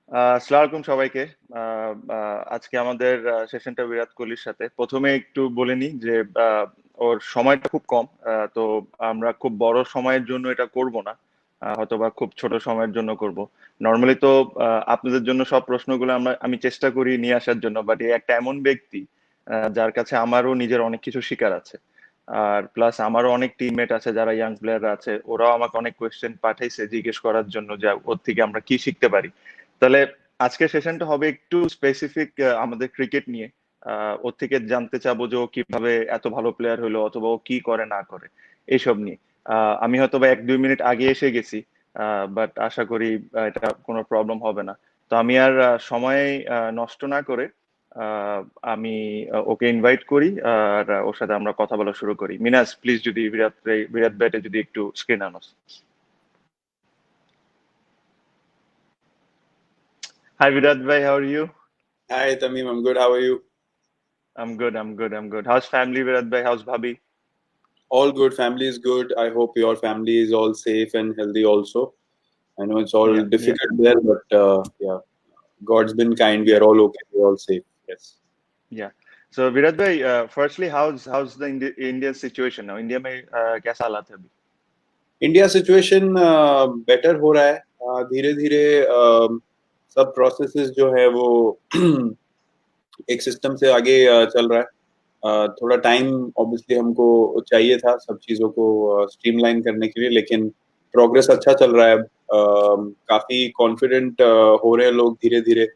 আসসালামু আলাইকুম সবাইকে। আজকে আমাদের সেশনটা বিরাট কোহলির সাথে। প্রথমে একটু বলে নিই যে ওর সময়টা খুব কম। তো আমরা খুব বড় সময়ের জন্য এটা করব না। হয়তোবা খুব ছোট সময়ের জন্য করব। নর্মালি তো আপনাদের জন্য সব প্রশ্নগুলো আমি চেষ্টা করি নিয়ে আসার জন্য, বাট এই একটা এমন ব্যক্তি যার কাছে আমারও নিজের অনেক কিছু শেখার আছে। আর প্লাস আমারও অনেক টিমমেট আছে যারা ইয়াং প্লেয়াররা আছে, ওরাও আমাকে অনেক কোয়েশ্চেন পাঠাইছে জিজ্ঞেস করার জন্য যে ওর থেকে আমরা কি শিখতে পারি। তাহলে আজকের সেশনটা হবে একটু স্পেসিফিক আমাদের ক্রিকেট নিয়ে। ওর থেকে জানতে চাবো যে ও কিভাবে এত ভালো প্লেয়ার হলো, অথবা ও কি করে না করে এইসব নিয়ে। আমি হয়তো বা 1-2 মিনিট আগে এসে গেছি, বাট আশা করি এটা কোনো প্রবলেম হবে না। তো আমি আর সময় নষ্ট না করে আহ, আমি ওকে ইনভাইট করি, আর ওর সাথে আমরা কথা বলা শুরু করি। মিনাস, প্লিজ যদি বিরাট ব্যাটে যদি একটু স্ক্রিন আনোস। হাই বিরাট ভাই, how are you? Hi, Tamim. I'm good. How are you? I'm good. How's family, Virat bhai? How's Bhabhi? All good. Family is good. I hope your family is all safe and healthy also. I know it's all Yeah, yeah, difficult there, but yeah, God's been kind. We yeah, are all okay. We're all safe. Yes. yeah. So Virat bhai, firstly, how's the Indian situation now? India में कैसा हालात है अभी? India situation better हो रहा है धीरे धीरे सब प्रोसेसेस जो है वो एक सिस्टम से आगे चल रहा है थोड़ा टाइम ऑब्वियसली हमको चाहिए था सब चीज़ों को स्ट्रीमलाइन करने के लिए लेकिन प्रोग्रेस अच्छा चल रहा है अब काफ़ी कॉन्फिडेंट हो रहे हैं लोग धीरे धीरे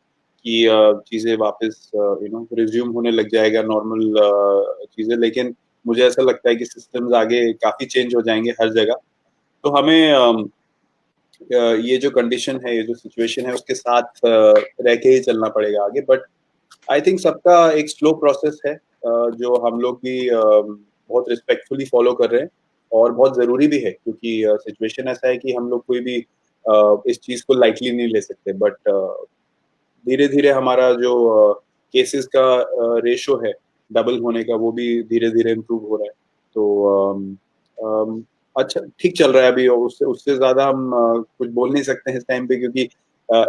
कि चीज़ें वापस रिज्यूम होने लग जाएगा नॉर्मल चीज़ें लेकिन मुझे ऐसा लगता है कि सिस्टम्स आगे काफ़ी चेंज हो जाएंगे हर जगह तो हमें ये जो कंडीशन है ये जो सिचुएशन है उसके साथ रह के ही चलना पड़ेगा आगे बट आई थिंक सबका एक स्लो प्रोसेस है जो हम लोग भी बहुत रिस्पेक्टफुली फॉलो कर रहे हैं और बहुत ज़रूरी भी है क्योंकि सिचुएशन ऐसा है कि हम लोग कोई भी इस चीज़ को लाइटली नहीं ले सकते बट धीरे धीरे हमारा जो केसेस का रेशो है डबल होने का वो भी धीरे धीरे इम्प्रूव हो रहा है तो अच्छा ठीक चल रहा है अभी और उससे उससे ज़्यादा हम कुछ बोल नहीं सकते हैं इस टाइम पे क्योंकि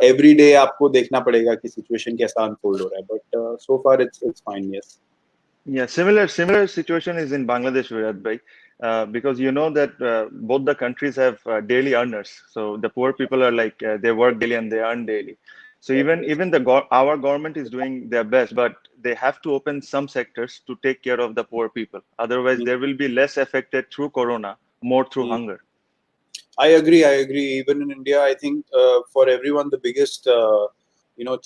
एवरी डे आपको देखना पड़ेगा कि सिचुएशन कैसा अनफोल्ड हो रहा है but so far it's fine yes Yeah, similar situation is in Bangladesh, Virat bhai, because you know that both the countries have daily earners. So the poor people are like they work daily and they earn daily. So even our government is doing their best, but they have to open some sectors to take care of the poor people. Otherwise, there will be less affected through corona, more through hunger. I agree. Even in India, I think for everyone, the biggest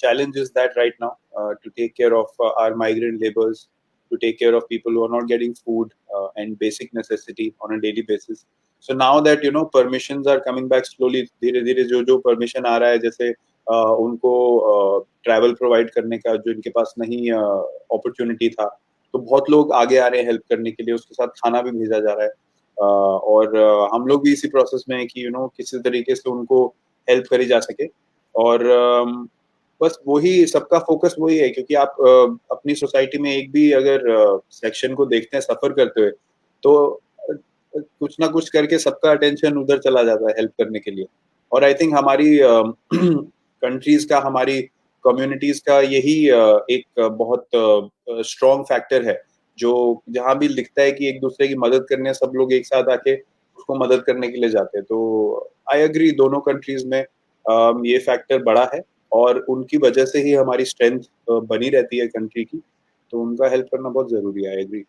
challenge is that right now to take care of our migrant laborers, to take care of people who are not getting food and basic necessity on a daily basis. So now that permissions are coming back slowly, धीरे धीरे जो permission आ रहा है जैसे उनको travel provide करने का जो इनके पास नहीं opportunity था, तो बहुत लोग आगे आ रहे हैं help करने के लिए उसके साथ खाना भी भेजा जा रहा है और हम लोग भी इसी प्रोसेस में है कि किसी तरीके से उनको हेल्प करी जा सके और बस वही सबका फोकस वही है क्योंकि आप अपनी सोसाइटी में एक भी अगर सेक्शन को देखते हैं सफर करते हुए तो कुछ ना कुछ करके सबका अटेंशन उधर चला जाता है हेल्प करने के लिए और आई थिंक हमारी कंट्रीज का हमारी कम्युनिटीज का यही एक बहुत स्ट्रॉन्ग फैक्टर है जो जहाँ भी लिखता है कि एक दूसरे की मदद करने सब लोग एक साथ आके उसको मदद करने के लिए जाते हैं तो आई एग्री दोनों कंट्रीज में ये फैक्टर बड़ा है और उनकी वजह से ही हमारी स्ट्रेंथ बनी रहती है कंट्री की तो उनका हेल्प करना बहुत जरूरी है I agree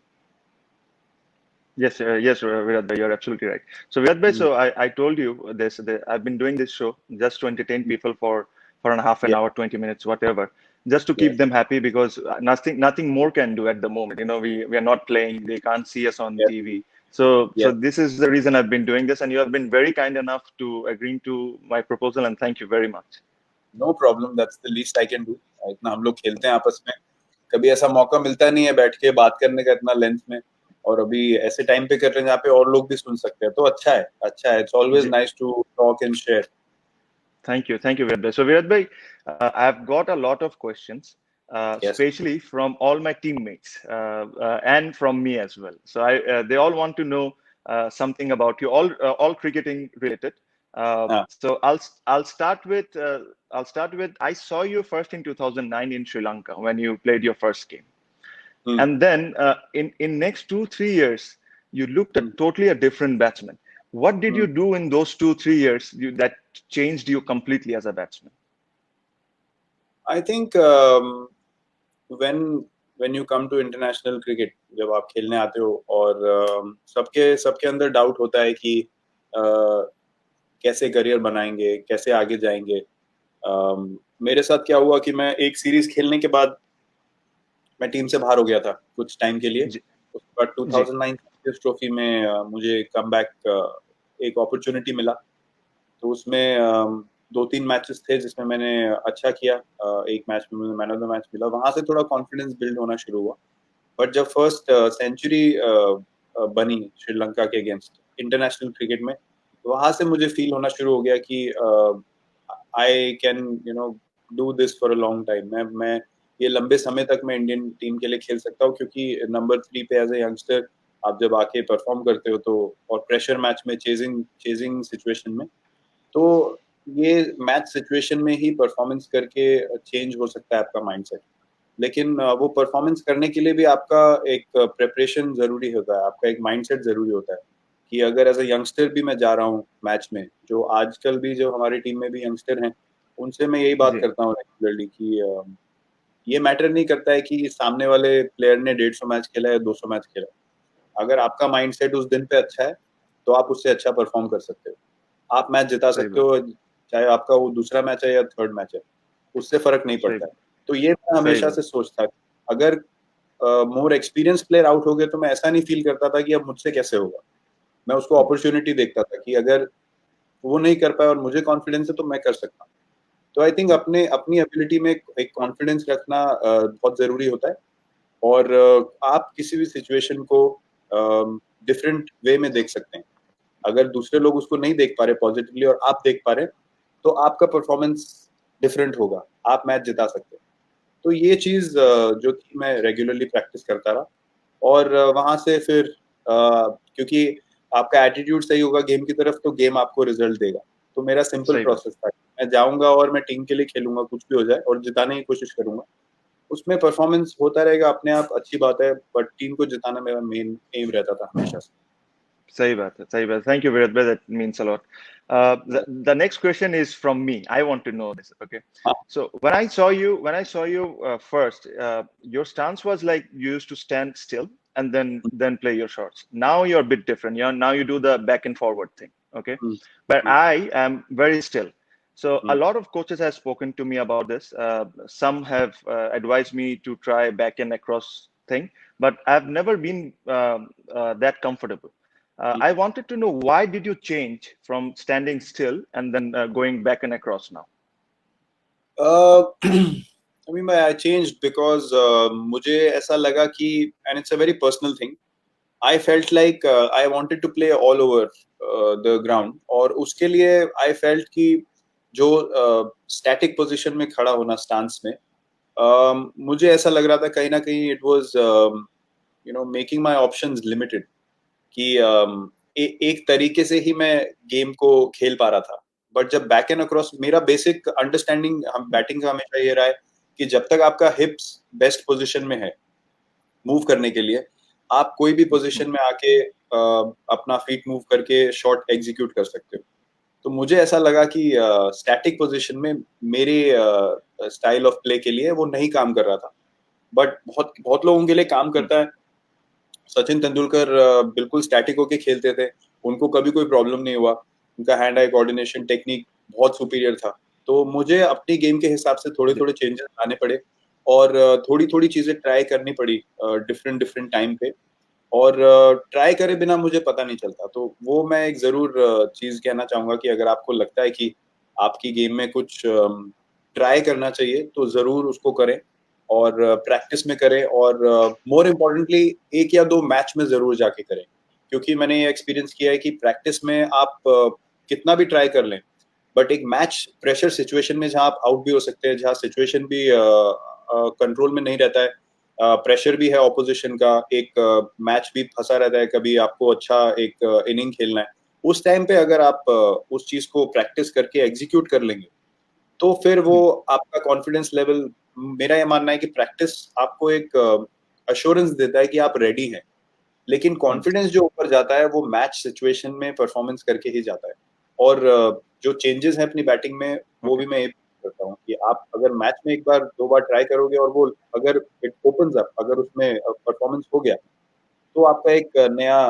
Yes, Virat bhai, you're absolutely right. So Virat bhai, so I told you this. I've been doing this show just to entertain people for a half an yeah hour, 20 minutes, whatever, just to yeah keep them happy because nothing more can do at the moment. You know, we are not playing. They can't see us on yeah TV. So yeah this is the reason I've been doing this, and you have been very kind enough to agreeing to my proposal, and thank you very much. No problem that's the least I can do इतना हम लोग खेलते हैं आपस में कभी ऐसा मौका मिलता नहीं है बैठ के बात करने का इतना लेंथ में और अभी ऐसे टाइम पे कर रहे हैं जहाँ पे और लोग भी सुन सकते हैं तो अच्छा है it's always nice to talk and share Thank you, Virat bhai. So, Virat bhai, I've got a lot of questions, yes especially from all my teammates and from me as well. So, they all want to know something about you, all cricketing related. हाँ. So I'll start with I saw you first in 2009 in Sri Lanka when you played your first game, and then in next 2-3 years you looked at totally a different batsman. What did you do in those 2-3 years that changed you completely as a batsman? I think when you come to international cricket, जब आप खेलने आते हो और सबके अंदर doubt होता है कि कैसे करियर बनाएंगे, कैसे आगे जाएंगे. मेरे साथ क्या हुआ कि मैं एक सीरीज खेलने के बाद मैं टीम से बाहर हो गया था कुछ टाइम के लिए. जी, उसके बाद 2009 ट्रॉफी में मुझे कमबैक एक अपॉर्चुनिटी मिला. तो उसमें 2-3 मैचेस थे जिसमें मैंने अच्छा किया. एक मैच में मुझे मैन ऑफ द मैच मिला. वहां से थोड़ा कॉन्फिडेंस बिल्ड होना शुरू हुआ. बट जब फर्स्ट सेंचुरी बनी श्रीलंका के अगेंस्ट इंटरनेशनल क्रिकेट में, तो वहां से मुझे फील होना शुरू हो गया कि I can do this for a long time. मैं ये लंबे समय तक मैं इंडियन टीम के लिए खेल सकता हूँ, क्योंकि नंबर 3 पे एज ए यंगस्टर आप जब आके परफॉर्म करते हो तो, और प्रेशर मैच में चेजिंग सिचुएशन में, तो ये मैच सिचुएशन में ही परफॉर्मेंस करके चेंज हो सकता है आपका माइंडसेट. लेकिन वो परफॉर्मेंस करने के लिए भी आपका एक प्रिपरेशन जरूरी होता है, आपका एक माइंडसेट जरूरी होता है कि अगर एज अ यंगस्टर भी मैं जा रहा हूँ मैच में, जो आजकल भी जो हमारी टीम में भी यंगस्टर हैं, उनसे मैं यही बात जी, करता हूँ रेगुलरली कि ये मैटर नहीं करता है कि सामने वाले प्लेयर ने 150 मैच खेला या 200 मैच खेला. अगर आपका माइंडसेट उस दिन पे अच्छा है तो आप उससे अच्छा परफॉर्म कर सकते हो. आप मैच जिता सही सकते बात, हो, चाहे आपका वो दूसरा मैच है या थर्ड मैच है, उससे फर्क नहीं सही पड़ता है. बात, तो ये मैं सही हमेशा बात, से सोचता था. अगर मोर एक्सपीरियंस प्लेयर आउट हो गए तो मैं ऐसा नहीं फील करता था कि अब मुझसे कैसे होगा. मैं उसको अपॉर्चुनिटी देखता था कि अगर वो नहीं कर पाया और मुझे कॉन्फिडेंस है तो मैं कर सकता हूँ. तो आई थिंक अपने अपनी एबिलिटी में एक कॉन्फिडेंस रखना बहुत जरूरी होता है. और आप किसी भी सिचुएशन को डिफरेंट वे में देख सकते हैं. अगर दूसरे लोग उसको नहीं देख पा रहे पॉजिटिवली और आप देख पा रहे, तो आपका परफॉर्मेंस डिफरेंट होगा, आप मैच जिता सकते हैं. तो ये चीज जो थी मैं रेगुलरली प्रैक्टिस करता रहा. और वहां से फिर क्योंकि आपका एटीट्यूड सही होगा गेम की तरफ तो गेम आपको रिजल्ट देगा. तो मेरा सिंपल सही बात, प्रोसेस था, मैं जाऊंगा और मैं टीम के लिए खेलूंगा, कुछ भी हो जाए, और जिताने की कोशिश करूंगा. उसमें परफॉर्मेंस होता रहेगा अपने आप, अच्छी बात है, बट टीम को जिताना मेरा मेन एम रहता था हमेशा से. सही बात है, सही बात. Thank you, Virat bhai. That means a lot. The next question is from me. I want to know this. Okay. हाँ. So when I saw you first, your stance was like you used to stand still and then play your shots. Now you're a bit different. Now you do the back and forward thing. Okay. Hmm, But I am very still. So a hmm, lot of coaches have spoken to me about this. Some have advised me to try back and across thing, but I've never been that comfortable. Hmm. I wanted to know why did you change from standing still and then going back and across now? I mean, I changed because मुझे ऐसा लगा कि, and it's a very personal thing, I felt like I wanted to play all over the ground. और उसके लिए I felt कि जो static position में खड़ा होना stance में, मुझे ऐसा लग रहा था कहीं ना कहीं it was making my options limited. कि एक तरीके से ही मैं गेम को खेल पा रहा था. बट जब बैक एंड अक्रॉस, मेरा बेसिक अंडरस्टैंडिंग बैटिंग का हमेशा ये रहा है कि जब तक आपका हिप्स बेस्ट पोजीशन में है मूव करने के लिए, आप कोई भी पोजीशन में आके अपना फीट मूव करके शॉट एग्जीक्यूट कर सकते हो. तो मुझे ऐसा लगा कि स्टैटिक पोजीशन में मेरे स्टाइल ऑफ प्ले के लिए वो नहीं काम कर रहा था. बट बहुत बहुत लोगों के लिए काम करता है. सचिन तेंदुलकर बिल्कुल स्टैटिक होके खेलते थे, उनको कभी कोई प्रॉब्लम नहीं हुआ. उनका हैंड आई कोऑर्डिनेशन टेक्निक बहुत सुपीरियर था. तो मुझे अपनी गेम के हिसाब से थोड़े थोड़े चेंजेस लाने पड़े और थोड़ी थोड़ी चीजें ट्राई करनी पड़ी डिफरेंट डिफरेंट टाइम पे. और ट्राई करे बिना मुझे पता नहीं चलता. तो वो मैं एक जरूर चीज कहना चाहूंगा कि अगर आपको लगता है कि आपकी गेम में कुछ ट्राई करना चाहिए तो जरूर उसको करें और प्रैक्टिस में करें. और मोर इम्पोर्टेंटली एक या दो मैच में जरूर जाके करें, क्योंकि मैंने ये एक्सपीरियंस किया है कि प्रैक्टिस में आप कितना भी ट्राई कर लें, बट एक मैच प्रेशर सिचुएशन में जहां आप आउट भी हो सकते हैं, जहां सिचुएशन भी कंट्रोल में नहीं रहता है, प्रेशर भी है ऑपोजिशन का, एक मैच भी फंसा रहता है, कभी आपको अच्छा एक इनिंग खेलना है, उस टाइम पे अगर आप उस चीज को प्रैक्टिस करके एग्जीक्यूट कर लेंगे तो फिर वो आपका कॉन्फिडेंस लेवल, मेरा ये मानना है कि प्रैक्टिस आपको एक अश्योरेंस देता है कि आप रेडी हैं, लेकिन कॉन्फिडेंस जो ऊपर जाता है वो मैच सिचुएशन में परफॉर्मेंस करके ही जाता है। और जो चेंजेस हैं अपनी बैटिंग में वो भी मैं ये करता हूँ कि आप अगर मैच में एक बार दो बार ट्राई करोगे और वो अगर इट ओपन्स अप, अगर उसमें परफॉर्मेंस हो गया तो आपका एक नया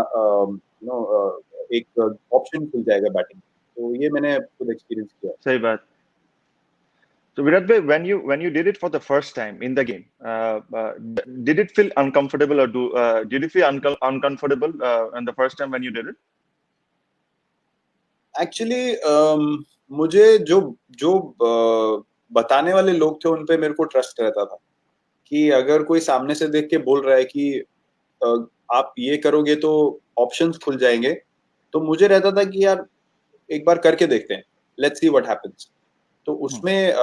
एक ऑप्शन खुल जाएगा बैटिंग। तो ये मैंने खुद एक्सपीरियंस किया। सही बात। So Virat bhai, when you did it for the first time in the game, did it feel uncomfortable, or did you feel uncomfortable in the first time when you did it? Actually मुझे जो जो बताने वाले लोग थे उन पे मेरे को ट्रस्ट रहता था कि अगर कोई सामने से देख के बोल रहा है कि आप ये करोगे तो ऑप्शंस खुल जाएंगे, तो मुझे रहता था कि यार एक बार करके देखते हैं, लेट्स सी व्हाट हैपेंस। तो उसमें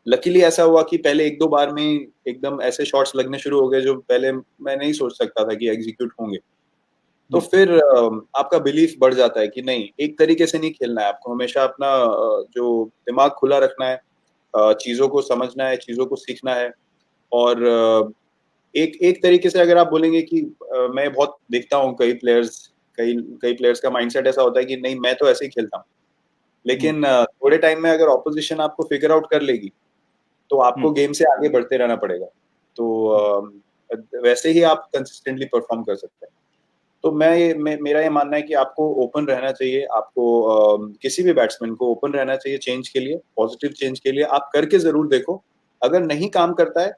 लकीली ऐसा हुआ कि पहले एक दो बार में एकदम ऐसे शॉट्स लगने शुरू हो गए जो पहले मैं नहीं सोच सकता था कि एग्जीक्यूट होंगे। तो फिर आपका बिलीफ बढ़ जाता है कि नहीं, एक तरीके से नहीं खेलना है, आपको हमेशा अपना जो दिमाग खुला रखना है, चीजों को समझना है, चीजों को सीखना है। और एक एक तरीके से अगर आप बोलेंगे कि मैं बहुत देखता हूँ कई कई प्लेयर्स का माइंडसेट ऐसा होता है कि नहीं मैं तो ऐसे ही खेलता हूँ, लेकिन थोड़े टाइम में अगर ऑपोजिशन आपको फिगर आउट कर लेगी तो आपको गेम से आगे बढ़ते रहना पड़ेगा। तो वैसे ही आप कंसिस्टेंटली परफॉर्म कर सकते हैं। तो मेरा ये मानना है कि आपको ओपन रहना चाहिए, आपको किसी भी बैट्समैन को ओपन रहना चाहिए चेंज के लिए, पॉजिटिव चेंज के लिए। आप करके जरूर देखो, अगर नहीं काम करता है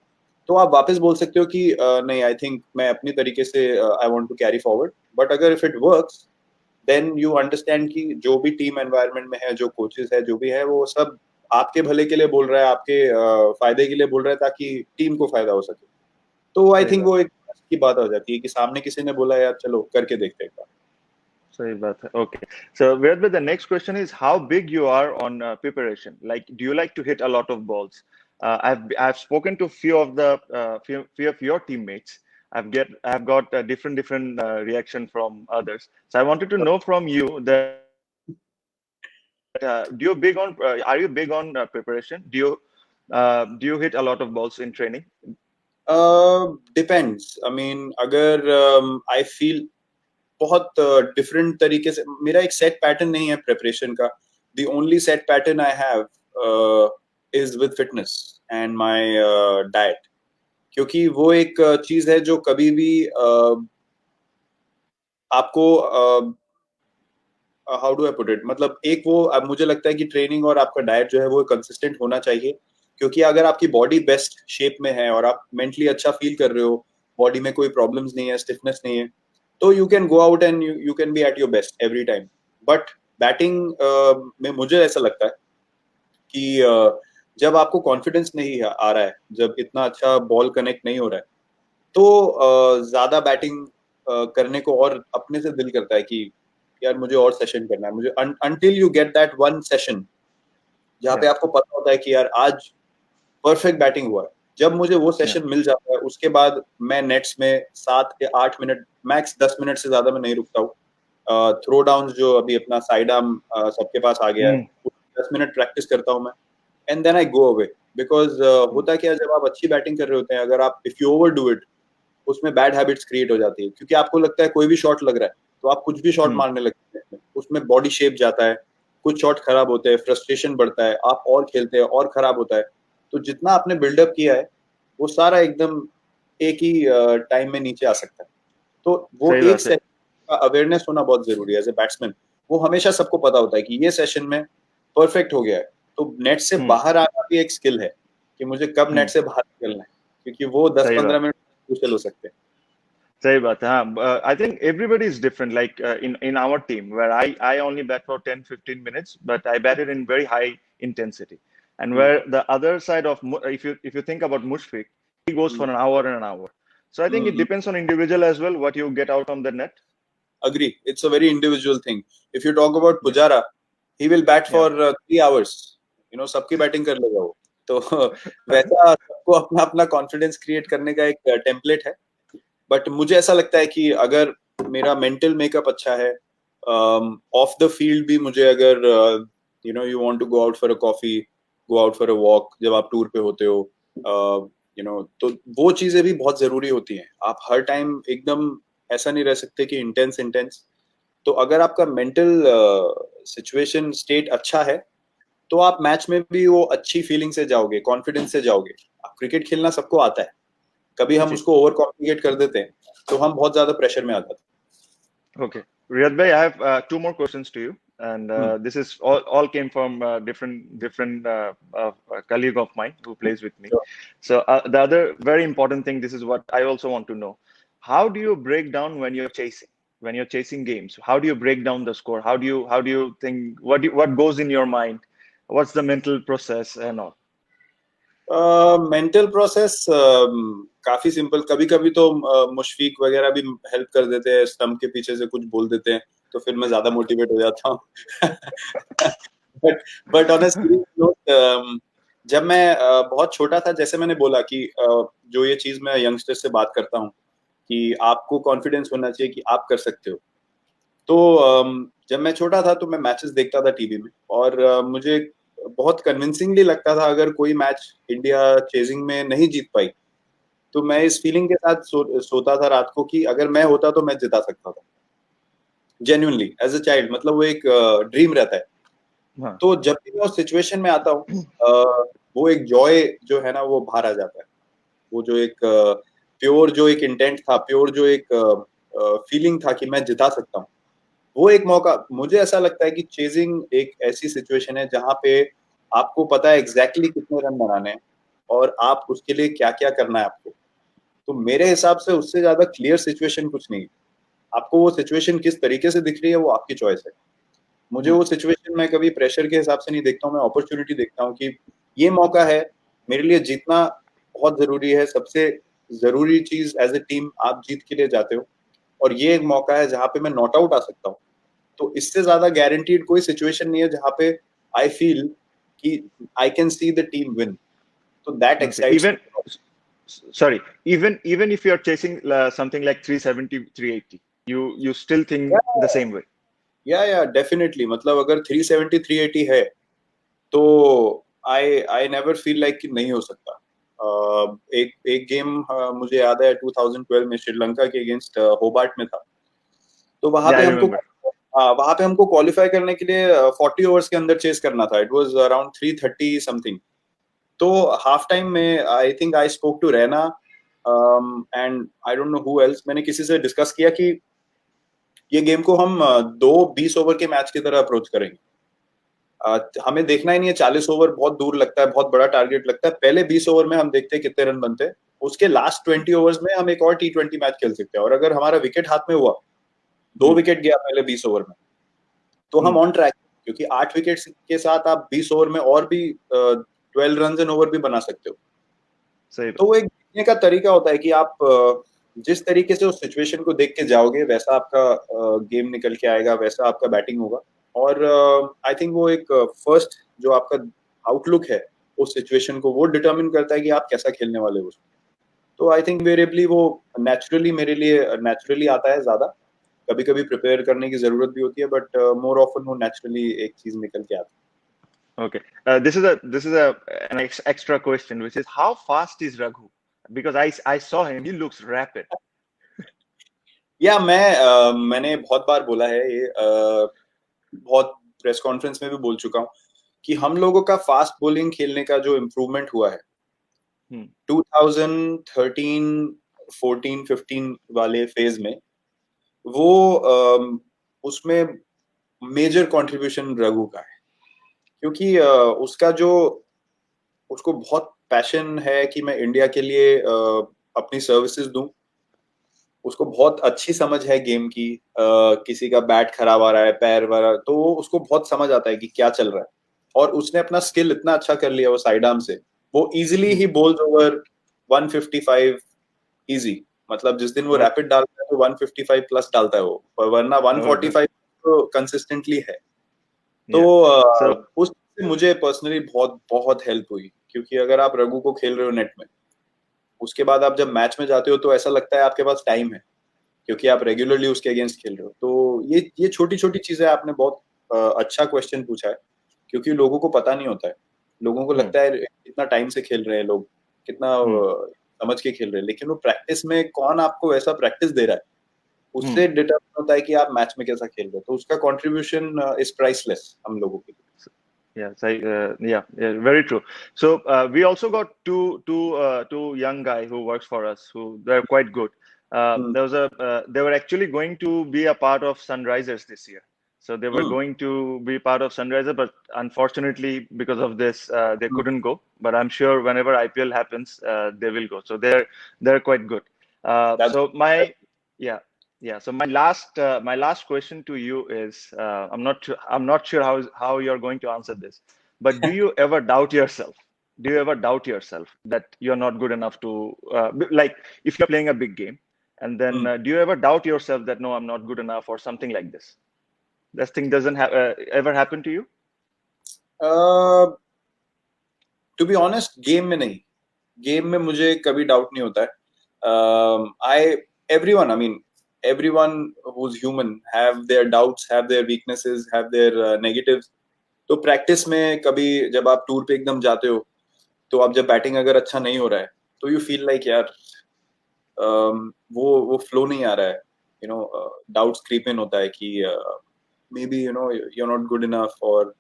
तो आप वापस बोल सकते हो कि नहीं, आई थिंक मैं अपनी तरीके से I want to carry forward. But अगर if it works then you understand कि जो भी टीम एनवायरनमेंट में है, जो कोचेस है, जो भी है, वो सब आपके भले के लिए बोल रहा है, आपके फायदे के लिए बोल रहा है ताकि टीम को फायदा हो सके। तो आई थिंक वो एक की बात हो जाती है कि सामने किसी ने बोला यार चलो करके देखते हैं। सही बात है. Okay. So Virat bhai, the next question is how big you are on preparation. Like, do you like to hit a lot of balls? I've spoken to few of the few of your teammates. I've got a different reaction from others. So I wanted to know from you that are you big on preparation? Do you hit a lot of balls in training? Depends, I mean अगर I feel बहुत different तरीके से, मेरा एक set pattern नहीं है preparation का। The only set pattern I have is with fitness and my diet, क्योंकि वो एक चीज है जो कभी भी आपको how do I put it, मतलब एक वो मुझे लगता है कि ट्रेनिंग और आपका डाइट जो है वो कंसिस्टेंट होना चाहिए। क्योंकि अगर आपकी बॉडी बेस्ट शेप में है और आप मेंटली अच्छा फील कर रहे हो, बॉडी में कोई प्रॉब्लम्स नहीं है, स्टिफनेस नहीं है, तो you can go out and you can be at your best every time. But batting में मुझे ऐसा लगता है कि जब आपको कॉन्फिडेंस नहीं आ रहा है, जब इतना अच्छा बॉल कनेक्ट नहीं हो रहा है, तो ज्यादा बैटिंग करने को और अपने से दिल करता है कि यार मुझे और सेशन करना है। मुझे until you get that one session जहाँ पे आपको पता होता है कि यार आज परफेक्ट बैटिंग हुआ है, जब मुझे वो सेशन मिल जाता है उसके बाद मैं नेट्स में 7 या 8 मिनट, मैक्स 10 मिनट से ज्यादा मैं नहीं रुकता हूँ। थ्रो डाउन जो अभी अपना साइड आर्म सबके पास आ गया है, 10 मिनट प्रैक्टिस करता हूँ मैं, and then I go away. Because होता क्या, जब आप अच्छी बैटिंग कर रहे होते हैं, अगर आप if you over do it, उसमें बैड हैबिट्स क्रिएट हो जाती है। क्योंकि आपको लगता है कोई भी शॉट लग रहा है तो आप कुछ भी शॉट मारने लगते हैं, उसमें बॉडी शेप जाता है, कुछ शॉट खराब होते हैं, फ्रस्ट्रेशन बढ़ता है, आप और खेलते हैं और खराब होता है। तो जितना आपने बिल्डअप किया है वो सारा एकदम एक ही टाइम में नीचे आ सकता है। तो वो एक सेशन का अवेयरनेस होना बहुत जरूरी है एज ए बैट्समैन। वो हमेशा सबको पता होता है कि ये सेशन में परफेक्ट हो गया है, तो नेट से बाहर आना भी एक स्किल है कि मुझे कब नेट से बाहर निकलना है, क्योंकि वो 10-15 मिनट क्रूशियल हो सकते हैं। सही बात है. हाँ, I think everybody is different. Like in our team, where I only bat for 10-15 minutes, but I batted in very high intensity. And where the other side of, if you think about Mushfiq, he goes for an hour and an hour. So I think it depends on individual as well what you get out on the net. Agree. It's a very individual thing. If you talk about Pujara, he will bat for 3 hours. You know, सबकी batting कर लेगा वो। तो वैसा सबको अपना अपना confidence create करने का एक टेम्पलेट है। बट मुझे ऐसा लगता है कि अगर मेरा मेंटल मेकअप अच्छा है, ऑफ द फील्ड भी मुझे अगर you want to go out for a coffee, go out for a walk, जब आप टूर पे होते हो, तो वो चीजें भी बहुत जरूरी होती हैं. आप हर टाइम एकदम ऐसा नहीं रह सकते कि इंटेंस इंटेंस. तो अगर आपका मेंटल सिचुएशन स्टेट अच्छा है तो आप मैच में भी वो अच्छी फीलिंग से जाओगे, कॉन्फिडेंस से जाओगे. आप क्रिकेट खेलना सबको आता है, कभी हम जी. उसको ओवर कॉम्प्लिकेट कर देते हैं तो हम बहुत ज्यादा प्रेशर में आ जाते Okay. Riyad bhai, I have two more questions to you, and हैं. this is all came from different colleague of mine who plays with me. Sure. So the other very important thing, this is what I also want to know. How do you break down when you're chasing? When you're chasing games, how do you break down the score? How do you think? What goes in your mind? What's the mental process and all? Mental process काफी simple. कभी कभी तो मुशफीक वगैरह भी help कर देते हैं, stump के पीछे से कुछ बोल देते हैं तो फिर मैं ज्यादा मोटिवेट हो जाता हूँ. But on a serious note, जब मैं बहुत छोटा था, जैसे मैंने बोला कि जो ये चीज मैं यंगस्टर से बात करता हूँ कि आपको कॉन्फिडेंस होना चाहिए कि आप कर सकते हो. तो जब मैं छोटा था तो मैं मैचेस देखता था टीवी में, और मुझे बहुत कन्विंसिंगली लगता था अगर कोई मैच इंडिया चेजिंग में नहीं जीत पाई तो मैं इस फीलिंग के साथ सोता था रात को कि अगर मैं होता तो मैं जिता सकता था. जेन्युइनली एज अ चाइल्ड, मतलब वो एक ड्रीम रहता है. हाँ. तो जब भी मैं उस सिचुएशन में आता हूँ, वो एक जॉय जो है ना वो बाहर आ जाता है. वो जो एक प्योर जो एक इंटेंट था, प्योर जो एक फीलिंग था कि मैं जिता सकता हूँ, वो एक मौका. मुझे ऐसा लगता है कि चेजिंग एक ऐसी सिचुएशन है जहां पे आपको पता है एग्जैक्टली कितने रन बनाने हैं और आप उसके लिए क्या क्या करना है आपको. तो मेरे हिसाब से उससे ज्यादा क्लियर सिचुएशन कुछ नहीं है. आपको वो सिचुएशन किस तरीके से दिख रही है वो आपकी चॉइस है. मुझे वो सिचुएशन में कभी प्रेशर के हिसाब से नहीं देखता हूँ, मैं अपॉर्चुनिटी देखता हूँ कि ये मौका है मेरे लिए. जीतना बहुत जरूरी है. सबसे जरूरी चीज एज ए टीम, आप जीत के लिए जाते हो, और ये एक मौका है जहां पे मैं नॉट आउट आ सकता हूँ. तो इससे ज्यादा गारंटीड कोई सिचुएशन नहीं है जहां पे आई फील कि I can see the team win. तो दैट Okay. एक्साइट्स Even मी. sorry, even if you're chasing something like 370, 380, you still think the same way. या डेफिनेटली. मतलब अगर 370 380 है तो आई नेवर फील लाइक कि नहीं हो सकता. एक एक गेम मुझे याद है 2012 में श्रीलंका के अगेंस्ट होबार्ट में था. तो Yeah, I remember. वहां पे हमको क्वालिफाई करने के लिए 40 ओवर्स के अंदर चेस करना था. It was around 330 something. तो हाफ टाइम में I think I spoke to Raina and I don't know who else. मैंने किसी से डिस्कस किया कि ये गेम को हम दो 20 ओवर के मैच की तरह अप्रोच करेंगे. हमें देखना ही नहीं है 40 ओवर बहुत दूर लगता है, बहुत बड़ा टारगेट लगता है. पहले 20 ओवर में हम देखते हैं कितने रन बनते हैं. उसके लास्ट 20 ओवर्स में हम एक और T20 मैच खेल सकते हैं. और अगर हमारा विकेट हाथ में हुआ, 2 विकेट गया पहले 20 ओवर में, तो हम ऑन ट्रैक. क्योंकि 8 विकेट के साथ आप 20 ओवर में और भी 12 रन एन ओवर भी बना सकते हो. सही तो बात. वो एक देखने का तरीका होता है कि आप जिस तरीके से उस सिचुएशन को देख के जाओगे वैसा आपका गेम निकल के आएगा, वैसा आपका बैटिंग होगा. और आई थिंक वो एक फर्स्ट जो आपका आउटलुक है उस सिचुएशन को, वो डिटरमिन करता है कि आप कैसा खेलने वाले हो. तो आई थिंक वेरिएबली वो नेचुरली मेरे लिए नेचुरली आता है ज्यादा. कभी कभी प्रिपेयर करने की जरूरत भी होती है, बट मोर ऑफन वो नेचुरली एक चीज निकल के आती Okay. This is a an extra question, which is how fast is Raghu? Because I saw him. He looks rapid. है. या मैंने बहुत बार बोला है ये, बहुत प्रेस कॉन्फ्रेंस में भी बोल चुका हूँ कि हम लोगों का फास्ट बॉलिंग खेलने का जो इम्प्रूवमेंट हुआ है 2013 14 15 वाले फेज में, वो उसमें मेजर कंट्रीब्यूशन रघु का है. क्योंकि उसको बहुत पैशन है कि मैं इंडिया के लिए अपनी सर्विसेज दूं. उसको बहुत अच्छी समझ है गेम की. किसी का बैट खराब आ रहा है, पैर वाला, तो उसको बहुत समझ आता है कि क्या चल रहा है. और उसने अपना स्किल इतना अच्छा कर लिया वो साइड आर्म से, वो इजीली ही बोल्स ओवर 155 इजी. मतलब जिस दिन वो Okay. रैपिड डालता है तो 155 प्लस डालता है वो, वरना Oh, good. 145 तो कंसिस्टेंटली है. तो Yeah. So उससे मुझे पर्सनली बहुत बहुत हेल्प हुई. क्योंकि अगर आप रघु को खेल रहे हो नेट में, उसके बाद आप जब मैच में जाते हो तो ऐसा लगता है आपके पास टाइम है. क्योंकि आप रेगुलरली उसके अगेंस्ट खेल रहे हो। तो ये छोटी छोटी चीजें आपने बहुत अच्छा क्वेश्चन पूछा है, क्योंकि लोगों को पता नहीं होता है। लोगों को लगता है कितना टाइम से खेल रहे हैं लोग, कितना समझ के खेल रहे हैं, लेकिन वो प्रैक्टिस में कौन आपको वैसा प्रैक्टिस दे रहा है उससे डिटरमाइन होता है कि आप मैच में कैसा खेल रहे हो। तो उसका कंट्रीब्यूशन इज प्राइसलेस हम लोगों के लिए। Yes, yeah, very true. So we also got two young guy who works for us who they're quite good. They were actually going to be a part of Sunrisers this year. So they were going to be part of Sunrisers, but unfortunately because of this, they couldn't go. But I'm sure whenever IPL happens, they will go. So they're quite good. That's So yeah. Yeah. So my last question to you is I'm not sure how you're going to answer this, but do you ever doubt yourself? Do you ever doubt yourself that you're not good enough to like if you're playing a big game and then do you ever doubt yourself that no, I'm not good enough or something like this? This thing doesn't ever happen to you? To be honest game में नहीं, game में मुझे कभी doubt नहीं होता है। I everyone I mean everyone who's human have their doubts, have their weaknesses, have their negatives. तो practice में कभी जब आप टूर पे एकदम जाते हो, तो आप जब बैटिंग अगर अच्छा नहीं हो रहा है तो यू फील लाइक यार वो फ्लो नहीं आ रहा है, you know doubts creep in होता है कि maybe you know you are not good enough, और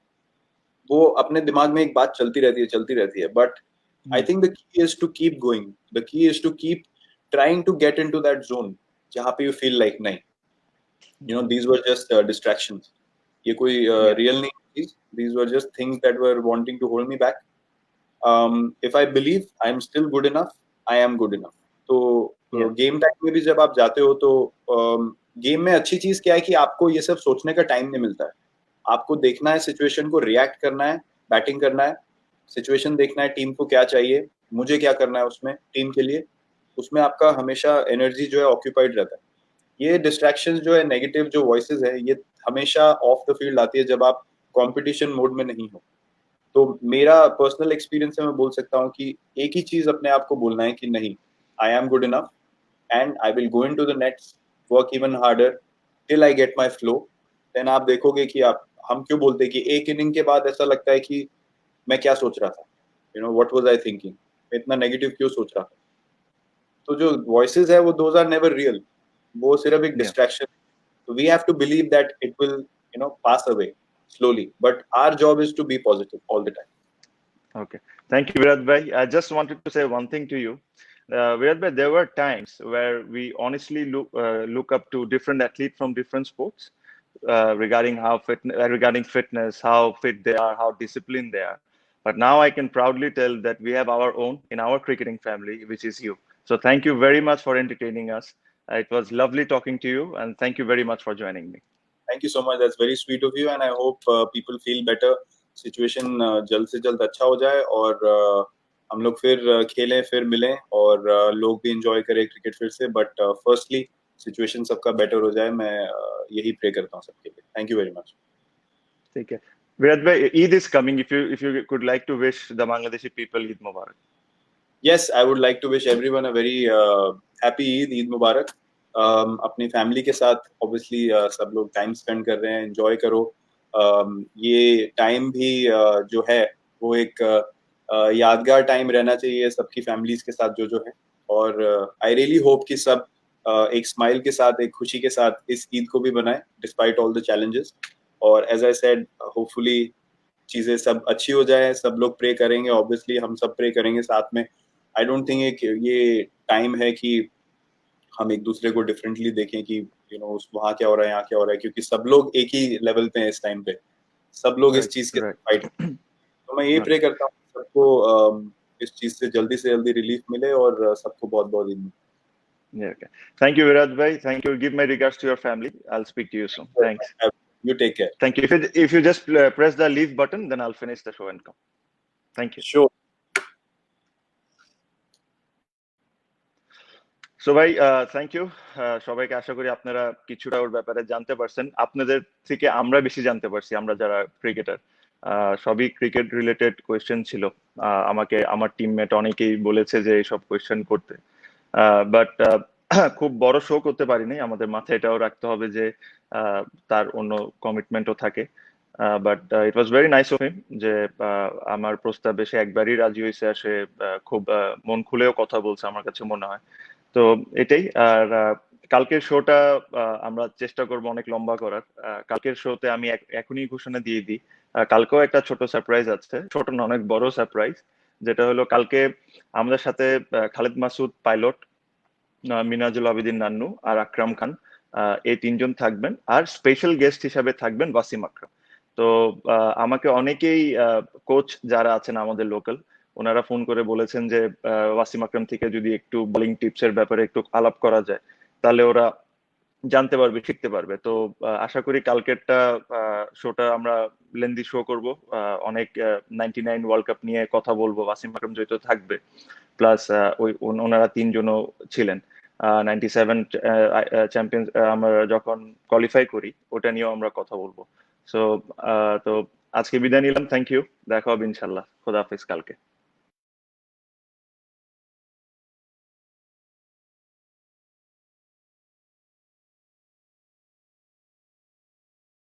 वो अपने दिमाग में एक बात चलती रहती है। But I think the key is to keep going, the key is to keep trying to get into that zone जहाँ पे यू फील लाइक नहीं, you know these were just distractions, ये कोई रियल नहीं चीज, these were just things that were wanting to hold me back. If I believe I am still good enough, I am good enough. तो game time में भी जब आप जाते हो तो गेम में अच्छी चीज क्या है कि आपको ये सब सोचने का टाइम नहीं मिलता है। आपको देखना है सिचुएशन को, रिएक्ट करना है, बैटिंग करना है, सिचुएशन देखना है, टीम को क्या चाहिए, मुझे क्या करना है उसमें टीम के लिए। उसमें आपका हमेशा एनर्जी जो है ऑक्यूपाइड रहता है। ये डिस्ट्रैक्शंस जो है, नेगेटिव जो वॉइसेस है, ये हमेशा ऑफ द फील्ड आती है जब आप कंपटीशन मोड में नहीं हो। तो मेरा पर्सनल एक्सपीरियंस है, मैं बोल सकता हूँ कि एक ही चीज अपने आप को बोलना है कि नहीं, I am good enough and I will go into the nets, work even harder till I get my flow. Then आप देखोगे कि आप, हम क्यों बोलते हैं कि एक इनिंग के बाद ऐसा लगता है कि मैं क्या सोच रहा था, you know what was I thinking, मैं इतना नेगेटिव क्यों सोच रहा था। तो जो वॉइसेस है वो दोज आर नेवर रियल, वो सिर्फ एक distraction. So we have to believe that it will, you know, pass away slowly. But our job is to be positive all the time. Okay. Thank you, Virat Bhai. I just wanted to say one thing to you. Virat Bhai, there were times where we honestly look up to different athletes from different sports regarding regarding fitness, how fit they are, how disciplined they are. But now I can proudly tell that we have our own in our cricketing family, which is you. So thank you very much for entertaining us. It was lovely talking to you, and thank you very much for joining me. Thank you so much. That's very sweet of you, and I hope people feel better. Situation जल्द से जल्द अच्छा हो जाए और हम लोग फिर खेलें, फिर मिलें और लोग भी enjoy करें क्रिकेट फिर से। But firstly, situation सबका better हो जाए, मैं यही pray करता हूँ सबके लिए। Thank you very much. Take care. Virat bhai, Eid is coming. If you could like to wish the Bangladeshi people Eid Mubarak. Yes, I would like to wish everyone a very happy Eid Mubarak. अपनी family के साथ obviously सब लोग time spend कर रहे हैं, enjoy करो। ये टाइम भी जो है वो एक यादगार टाइम रहना चाहिए सबकी फैमिलीज के साथ जो है। और आई रियली होप कि सब एक स्माइल के साथ, एक खुशी के साथ इस ईद को भी बनाए डिस्पाइट ऑल द चैलेंजेस। और एज आई सेड, होपफुली चीजें सब अच्छी हो जाए, सब लोग प्रे करेंगे, ऑब्वियसली हम सब प्रे करेंगे साथ में। आई डोंट थिंक ये टाइम है कि हम एक दूसरे को डिफरेंटली देखें कि यू नो वहाँ क्या हो रहा है, यहाँ क्या हो रहा है, क्योंकि सब लोग एक ही लेवल पे हैं इस टाइम पे, सब लोग इस चीज के फाइट। तो मैं ये प्रे करता हूँ सबको इस चीज से जल्दी रिलीफ मिले और सबको बहुत बहुत Eid. Yeah, okay. Thank you, Virat bhai. Thank you. Give my regards to your family. I'll speak to you soon. Thanks. You take care. Thank you. If you just press the leave button, then I'll finish the show and come. Thank you. Sure. So ভাই thank you. সবাইকে আশা করি আপনারা কিছুটা ওর ব্যাপারে জানতে পারছেন। আপনাদের থেকে আমরা বেশি জানতে পারছি, আমরা যারা ক্রিকেটার। সবই ক্রিকেট রিলেটেড কোয়েশ্চেন ছিল। আমাকে আমার টিমমেট অনেকেই বলেছে যে এইসব কোয়েশ্চেন করতে, বাট খুব বড় শো করতে পারিনি, আমাদের মাথায় এটাও রাখতে হবে যে তার অন্য কমিটমেন্টও থাকে। But it was very nice of him যে আমার প্রস্তাবে সে একবারই রাজি হয়েছে, আর সে খুব মন খুলেও কথা বলছে আমার কাছে মনে হয়। তো এটাই। আর কালকের শোটা আমরা চেষ্টা করব অনেক লম্বা করার। কালকের শোতে আমি এখনই ঘোষণা দিয়ে দিই, কালকেও একটা ছোট সারপ্রাইজ আছে, ছোট না অনেক বড় সারপ্রাইজ। যেটা হলো কালকে আমাদের সাথে খালেদ মাসুদ পাইলট, মিনাজুল আবেদিন নান্নু আর আকরাম খান, এই তিনজন থাকবেন। আর স্পেশাল গেস্ট হিসাবে থাকবেন ওয়াসিম আকরাম। তো আমাকে অনেকেই কোচ যারা আছেন আমাদের লোকাল, ওনারা ফোন করে বলেছেন যে ওয়াসিম আকরাম থেকে যদি একটু বোলিং টিপসের ব্যাপারে একটু আলাপ করা যায়, তাহলে ওরা জানতে পারবে, শিখতে পারবে। তো আশা করি কালকেরটা শোটা আমরা লেন্দি শো করব, অনেক 99 ওয়ার্ল্ড কাপ নিয়ে কথা বলবো, ওয়াসিম আকরাম যেহেতু থাকবে, প্লাস ওই ওনারা তিনজনও ছিলেন 97 চ্যাম্পিয়ন্স আমরা যখন কোয়ালিফাই করি, ওটা নিয়েও আমরা কথা বলবো। সো তো আজকে বিদায় নিলাম, থ্যাংক ইউ, দেখা হবে ইনশাল্লাহ, খোদা হাফিজ কালকে।